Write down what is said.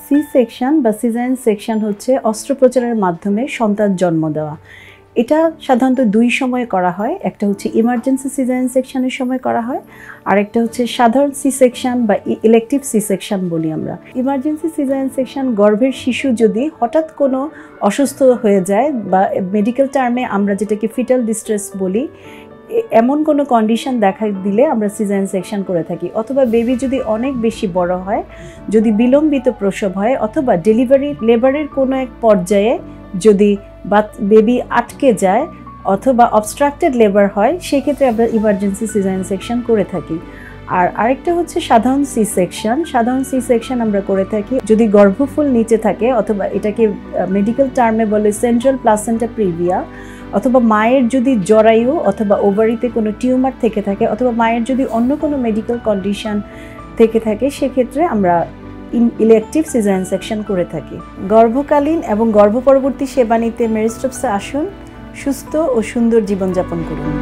C section বা caesarean section হচ্ছে অস্ত্রোপচারের মাধ্যমে সন্তান জন্ম দেওয়া। এটা সাধারণত দুই সময়ে করা হয়, একটা হচ্ছে ইমার্জেন্সি সিজারিয়ান সেকশনের সময় করা হয়, আর একটা হচ্ছে সাধারণ সি সেকশন বা ইলেকটিভ সি সেকশন বলি আমরা। ইমার্জেন্সি সিজারিয়ান সেকশন গর্ভের শিশু যদি হঠাৎ কোনো অসুস্থ হয়ে যায় বা মেডিকেল টার্মে আমরা যেটাকে ফিটাল ডিস্ট্রেস বলি, এমন কোনো কন্ডিশন দেখা দিলে আমরা সিজারিয়ান সেকশন করে থাকি। অথবা বেবি যদি অনেক বেশি বড় হয়, যদি বিলম্বিত প্রসব হয়, অথবা লেবারের কোনো এক পর্যায়ে যদি বেবি আটকে যায় অথবা অবস্ট্রাক্টেড লেবার হয়, সেক্ষেত্রে আমরা ইমার্জেন্সি সিজারিয়ান সেকশন করে থাকি। আর আরেকটা হচ্ছে সাধারণ সি সেকশন। সাধারণ সি সেকশন আমরা করে থাকি যদি গর্ভফুল নিচে থাকে, অথবা এটাকে মেডিকেল টার্মে বলে সেন্ট্রাল প্লাসেন্টা প্রিভিয়া, অথবা মায়ের যদি জরায়ু অথবা ওভারিতে কোনো টিউমার থেকে থাকে, অথবা মায়ের যদি অন্য কোনো মেডিকেল কন্ডিশন থেকে থাকে, সেক্ষেত্রে আমরা ইলেকটিভ সিজারিয়ান সেকশন করে থাকি। গর্ভকালীন এবং গর্ভ পরবর্তী সেবা নিতে মেরিস্টপসে আসুন, সুস্থ ও সুন্দর জীবনযাপন করুন।